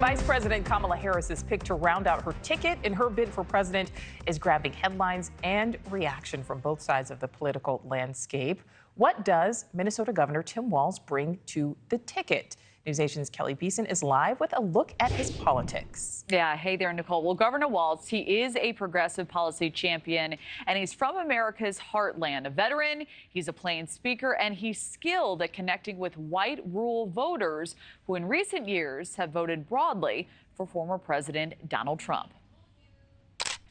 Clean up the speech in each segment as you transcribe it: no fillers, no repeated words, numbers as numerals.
Vice President Kamala Harris's pick to round out her ticket in her bid for president is grabbing headlines and reaction from both sides of the political landscape. What does Minnesota Governor Tim Walz bring to the ticket? NewsNation's Keleigh Beeson is live with a look at his politics. Yeah, hey there, Nichole. Well, Governor Walz, he is a progressive policy champion, and he's from America's heartland. A veteran, he's a Plains speaker, and he's skilled at connecting with white rural voters who in recent years have voted broadly for former President Donald Trump.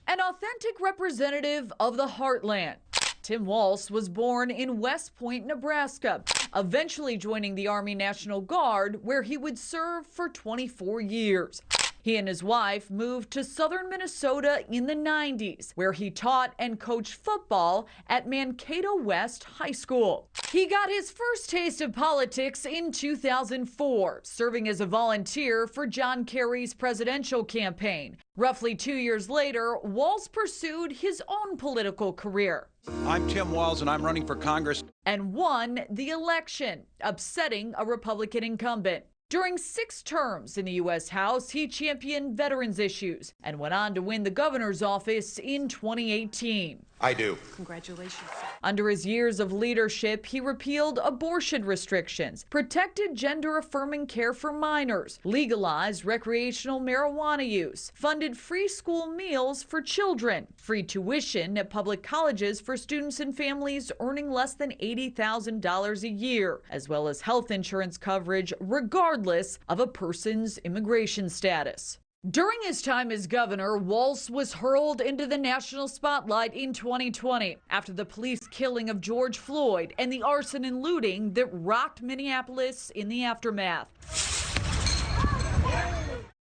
An authentic representative of the heartland. Tim Walz was born in West Point, Nebraska, eventually joining the Army National Guard, where he would serve for 24 years. He and his wife moved to southern Minnesota in the 90s, where he taught and coached football at Mankato West High School. He got his first taste of politics in 2004, serving as a volunteer for John Kerry's presidential campaign. Roughly 2 years later, Walz pursued his own political career. I'm Tim Walz, and I'm running for Congress. And won the election, upsetting a Republican incumbent. During 6 terms in the U.S. House, he championed veterans issues and went on to win the governor's office in 2018. I do. Congratulations. Under his years of leadership, he repealed abortion restrictions, protected gender-affirming care for minors, legalized recreational marijuana use, funded free school meals for children, free tuition at public colleges for students and families earning less than $80,000 a year, as well as health insurance coverage regardless of a person's immigration status. During his time as governor, Walz was hurled into the national spotlight in 2020 after the police killing of George Floyd and the arson and looting that rocked Minneapolis in the aftermath.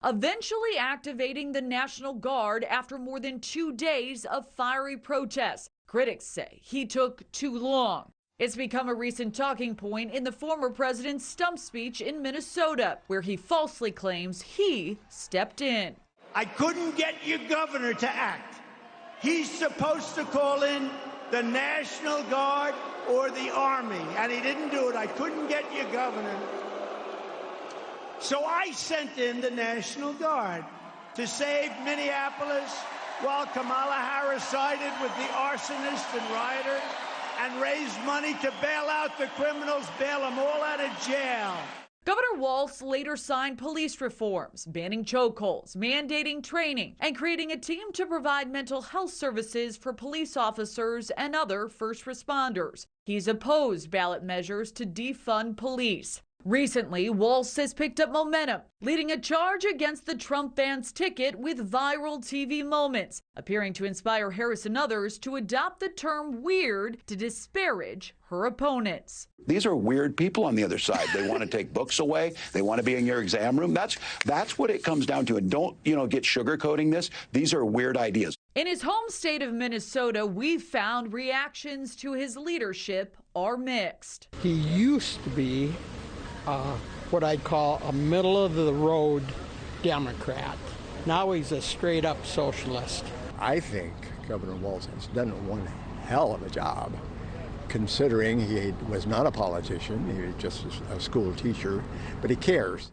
Eventually activating the National Guard after more than 2 days of fiery protests. Critics say he took too long. It's become a recent talking point in the former president's stump speech in Minnesota, where he falsely claims he stepped in. I couldn't get your governor to act. He's supposed to call in the National Guard or the Army, and he didn't do it. I couldn't get your governor. So I sent in the National Guard to save Minneapolis while Kamala Harris sided with the arsonist and rioter and raised money to bail out the criminals, bail them all out of jail. Governor Walz later signed police reforms, banning chokeholds, mandating training, and creating a team to provide mental health services for police officers and other first responders. He's opposed ballot measures to defund police. Recently, Walz has picked up momentum, leading a charge against the Trump fans' ticket with viral TV moments, appearing to inspire Harris and others to adopt the term weird to disparage her opponents. These are weird people on the other side. They want to take books away. They want to be in your exam room. That's what it comes down to. And don't, get sugarcoating this. These are weird ideas. In his home state of Minnesota, we've found reactions to his leadership are mixed. He used to be what I'd call a middle-of-the-road Democrat. Now he's a straight-up socialist. I think Governor Walz has done one hell of a job, considering he was not a politician, he was just a school teacher, but he cares.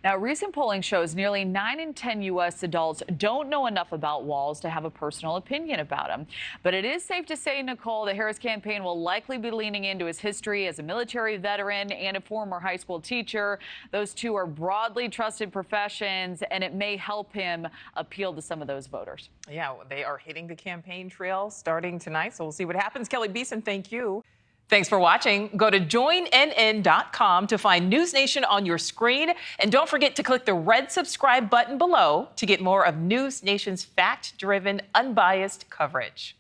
Now, recent polling shows nearly 9 in 10 U.S. adults don't know enough about Walz to have a personal opinion about him. But it is safe to say, Nichole, the Harris campaign will likely be leaning into his history as a military veteran and a former high school teacher. Those two are broadly trusted professions, and it may help him appeal to some of those voters. Yeah, they are hitting the campaign trail starting tonight, so we'll see what happens. Keleigh Beeson, thank you. Thanks for watching. Go to joinnn.com to find NewsNation on your screen. And don't forget to click the red subscribe button below to get more of NewsNation's fact-driven, unbiased coverage.